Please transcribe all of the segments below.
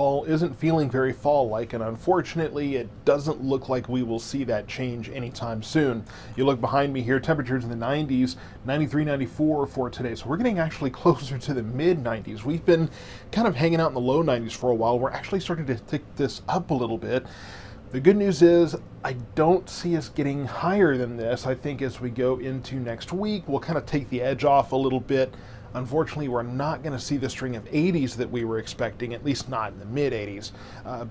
fall isn't feeling very fall-like, and unfortunately it doesn't look like we will see that change anytime soon. You look behind me here, temperatures in the 90s, 93, 94 for today, so we're getting actually closer to the mid-90s. We've been kind of hanging out in the low 90s for a while. We're actually starting to tick this up a little bit. The good news is I don't see us getting higher than this. I think as we go into next week, we'll kind of take the edge off a little bit. Unfortunately, we're not going to see the string of 80s that we were expecting, at least not in the mid-80s.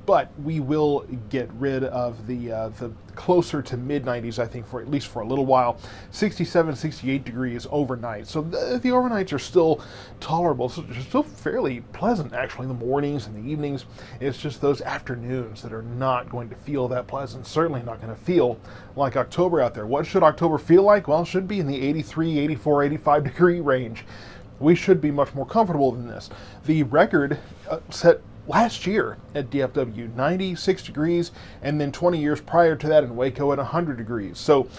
But we will get rid of the closer to mid-90s, I think, for at least for a little while. 67, 68 degrees overnight. So the overnights are still tolerable. So they're still fairly pleasant, actually, in the mornings and the evenings. It's just those afternoons that are not going to feel that pleasant. Certainly not going to feel like October out there. What should October feel like? Well, it should be in the 83, 84, 85 degree range. We should be much more comfortable than this. The record set last year at DFW, 96 degrees, and then 20 years prior to that in Waco at 100 degrees. So,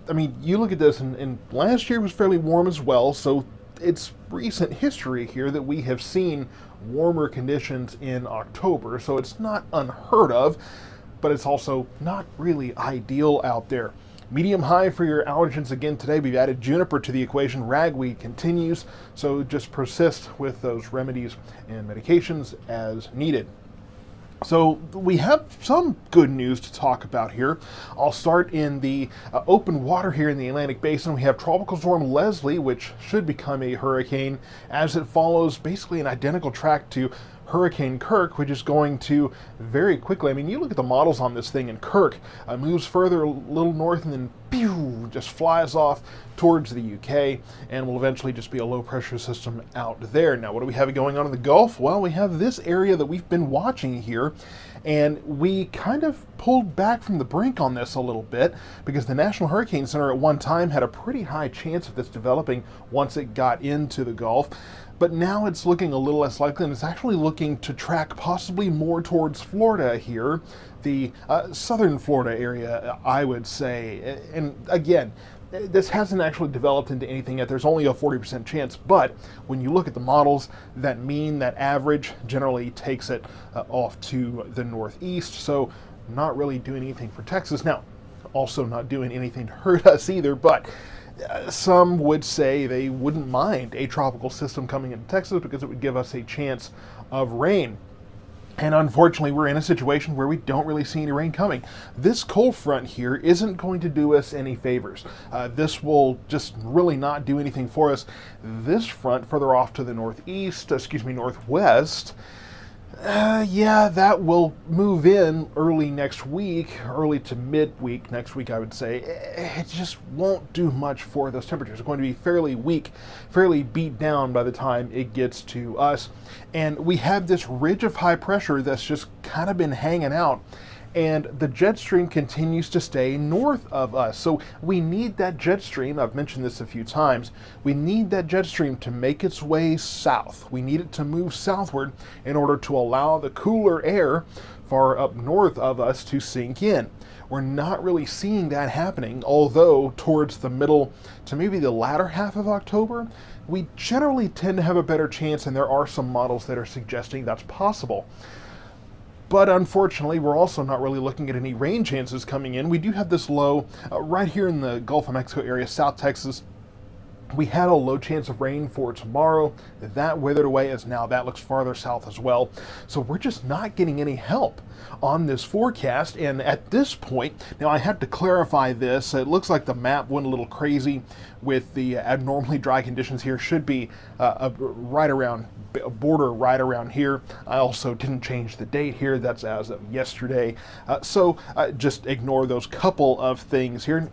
I mean, you look at this, and last year was fairly warm as well, so it's recent history here that we have seen warmer conditions in October, so it's not unheard of, but it's also not really ideal out there. Medium high for your allergens again today. We've added juniper to the equation. Ragweed continues, so just persist with those remedies and medications as needed. So we have some good news to talk about here. I'll start in the open water here in the Atlantic Basin. We have Tropical Storm Leslie, which should become a hurricane as it follows basically an identical track to Hurricane Kirk, which is going to very quickly, I mean, you look at the models on this thing, and Kirk moves further a little north and then pew, just flies off towards the UK and will eventually just be a low pressure system out there. Now, what do we have going on in the Gulf? Well, we have this area that we've been watching here, and we kind of pulled back from the brink on this a little bit because the National Hurricane Center at one time had a pretty high chance of this developing once it got into the Gulf. But now it's looking a little less likely, and it's actually looking to track possibly more towards Florida here, the southern Florida area, I would say. And again, this hasn't actually developed into anything yet. There's only a 40% chance, but when you look at the models, that mean, that average generally takes it off to the northeast, so not really doing anything for Texas. Now, also not doing anything to hurt us either, but some would say they wouldn't mind a tropical system coming into Texas because it would give us a chance of rain. And unfortunately, we're in a situation where we don't really see any rain coming. This cold front here isn't going to do us any favors. This will just really not do anything for us. This front further off to the northwest, yeah, that will move in early next week, early to midweek next week, I would say. It just won't do much for those temperatures. It's going to be fairly weak, fairly beat down by the time it gets to us. And we have this ridge of high pressure that's just kind of been hanging out, and the jet stream continues to stay north of us. So we need that jet stream, I've mentioned this a few times, we need that jet stream to make its way south. We need it to move southward in order to allow the cooler air far up north of us to sink in. We're not really seeing that happening, although towards the middle to maybe the latter half of October, we generally tend to have a better chance, and there are some models that are suggesting that's possible. But unfortunately, we're also not really looking at any rain chances coming in. We do have this low right here in the Gulf of Mexico area, South Texas. We had a low chance of rain for tomorrow. That withered away as now that looks farther south as well. So we're just not getting any help on this forecast. And at this point, now I had to clarify this. It looks like the map went a little crazy with the abnormally dry conditions here. Should be right around border right around here. I also didn't change the date here. That's as of yesterday. So just ignore those couple of things here.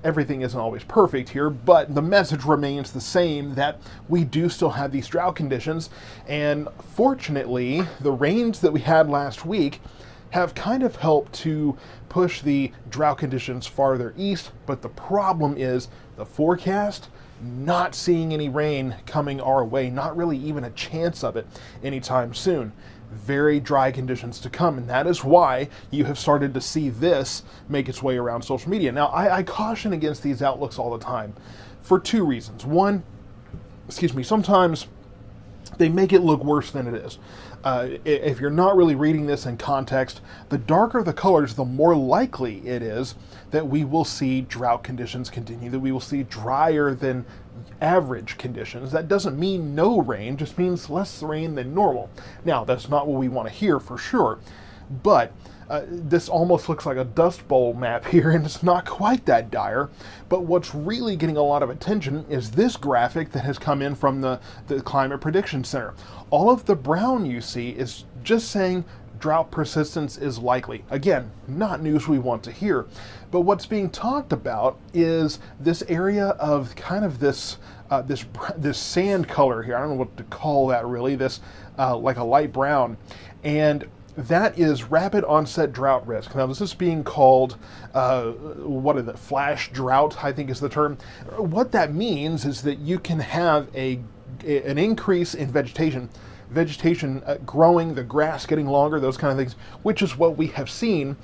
Everything isn't always perfect here, but the message remains the same, that we do still have these drought conditions, and fortunately, the rains that we had last week have kind of helped to push the drought conditions farther east, but the problem is the forecast, not seeing any rain coming our way, not really even a chance of it anytime soon. Very dry conditions to come, and that is why you have started to see this make its way around social media. Now, I caution against these outlooks all the time for two reasons. One, sometimes they make it look worse than it is. If you're not really reading this in context, the darker the colors, the more likely it is that we will see drought conditions continue, that we will see drier than average conditions. That doesn't mean no rain, just means less rain than normal. Now, that's not what we want to hear for sure, but this almost looks like a Dust Bowl map here, and it's not quite that dire. But what's really getting a lot of attention is this graphic that has come in from the Climate Prediction Center. All of the brown you see is just saying drought persistence is likely. Again, not news we want to hear. But what's being talked about is this area of kind of this sand color here. I don't know what to call that really. This like a light brown, and that is rapid onset drought risk. Now, this is being called, flash drought, I think is the term. What that means is that you can have an increase in vegetation growing, the grass getting longer, those kind of things, which is what we have seen.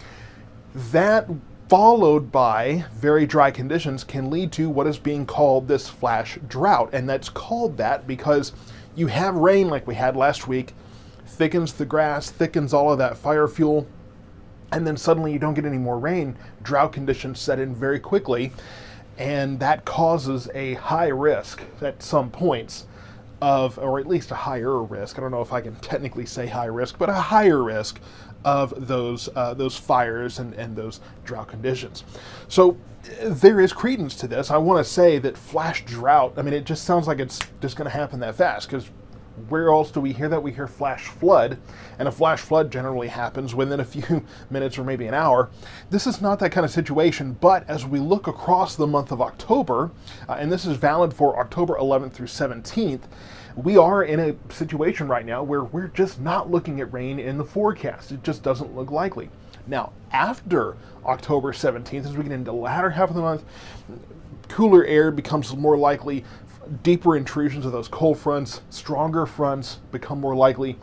That followed by very dry conditions can lead to what is being called this flash drought. And that's called that because you have rain like we had last week, thickens the grass, thickens all of that fire fuel, and then suddenly you don't get any more rain. Drought conditions set in very quickly, and that causes a high risk at some points of, or at least a higher risk. I don't know if I can technically say high risk, but a higher risk of those fires and those drought conditions. So there is credence to this. I want to say that flash drought, I mean, it just sounds like it's just going to happen that fast, because where else do we hear that? We hear flash flood, and a flash flood generally happens within a few minutes or maybe an hour. This is not that kind of situation, but as we look across the month of October, and this is valid for October 11th through 17th, we are in a situation right now where we're just not looking at rain in the forecast. It just doesn't look likely. Now, after October 17th, as we get into the latter half of the month, cooler air becomes more likely. Deeper intrusions of those cold fronts, stronger fronts become more likely.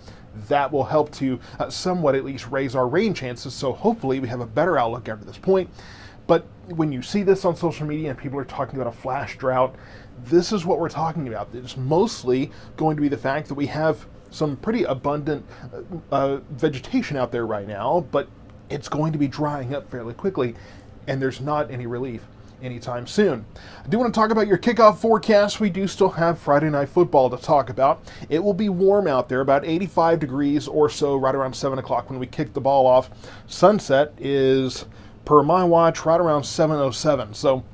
That will help to somewhat at least raise our rain chances, so hopefully we have a better outlook after this point. But when you see this on social media and people are talking about a flash drought, this is what we're talking about. It's mostly going to be the fact that we have some pretty abundant vegetation out there right now, but it's going to be drying up fairly quickly, and there's not any relief anytime soon. I do want to talk about your kickoff forecast. We do still have Friday Night Football to talk about. It will be warm out there, about 85 degrees or so, right around 7 o'clock when we kick the ball off. Sunset is, per my watch, right around 7:07. So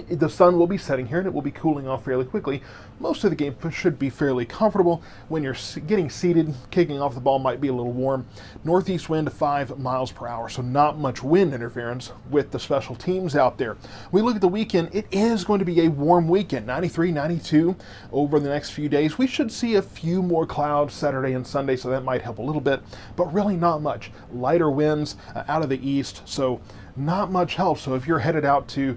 the sun will be setting here and it will be cooling off fairly quickly. Most of the game should be fairly comfortable. When you're getting seated, kicking off the ball might be a little warm. Northeast wind 5 miles per hour, so not much wind interference with the special teams out there. We look at the weekend, it is going to be a warm weekend, 93, 92 over the next few days. We should see a few more clouds Saturday and Sunday, so that might help a little bit, but really not much. Lighter winds out of the east, so not much help. So if you're headed out to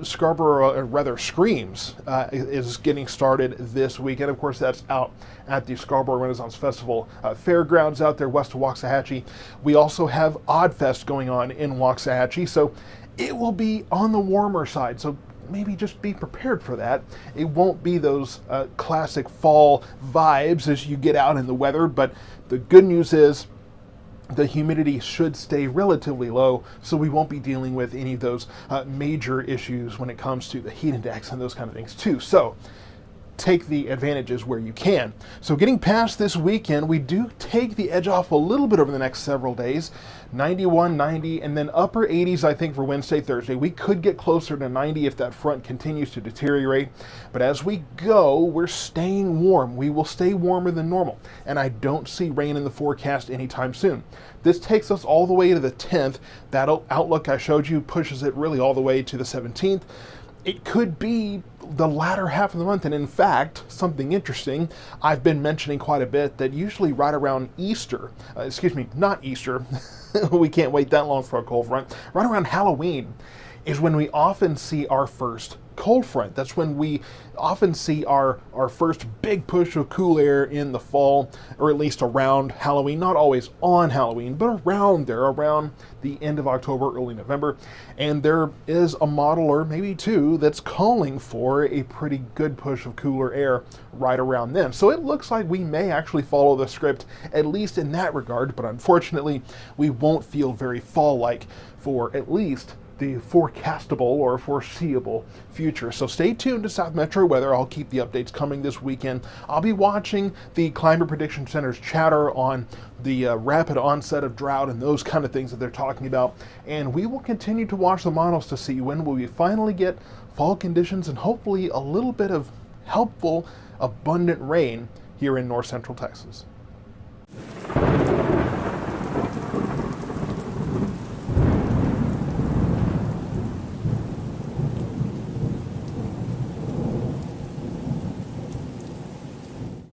Scarborough, or rather Screams, is getting started this weekend. Of course, that's out at the Scarborough Renaissance Festival fairgrounds out there west of Waxahachie. We also have Oddfest going on in Waxahachie, so it will be on the warmer side. So maybe just be prepared for that. It won't be those classic fall vibes as you get out in the weather, but the good news is the humidity should stay relatively low, so we won't be dealing with any of those major issues when it comes to the heat index and those kind of things too. So take the advantages where you can. So getting past this weekend, we do take the edge off a little bit over the next several days. 91, 90, and then upper 80s, I think, for Wednesday, Thursday. We could get closer to 90 if that front continues to deteriorate. But as we go, we're staying warm. We will stay warmer than normal. And I don't see rain in the forecast anytime soon. This takes us all the way to the 10th. That outlook I showed you pushes it really all the way to the 17th. It could be the latter half of the month, and in fact, something interesting, I've been mentioning quite a bit that usually right around Easter, not Easter, we can't wait that long for a cold front, right around Halloween is when we often see our first cold front. That's when we often see our first big push of cool air in the fall, or at least around Halloween. Not always on Halloween, but around there, around the end of October, early November. And there is a model, or maybe two, that's calling for a pretty good push of cooler air right around then. So it looks like we may actually follow the script, at least in that regard, but unfortunately, we won't feel very fall-like for at least the forecastable or foreseeable future. So stay tuned to South Metro Weather. I'll keep the updates coming this weekend. I'll be watching the Climate Prediction Center's chatter on the rapid onset of drought and those kind of things that they're talking about. And we will continue to watch the models to see when will we finally get fall conditions and hopefully a little bit of helpful, abundant rain here in north central Texas.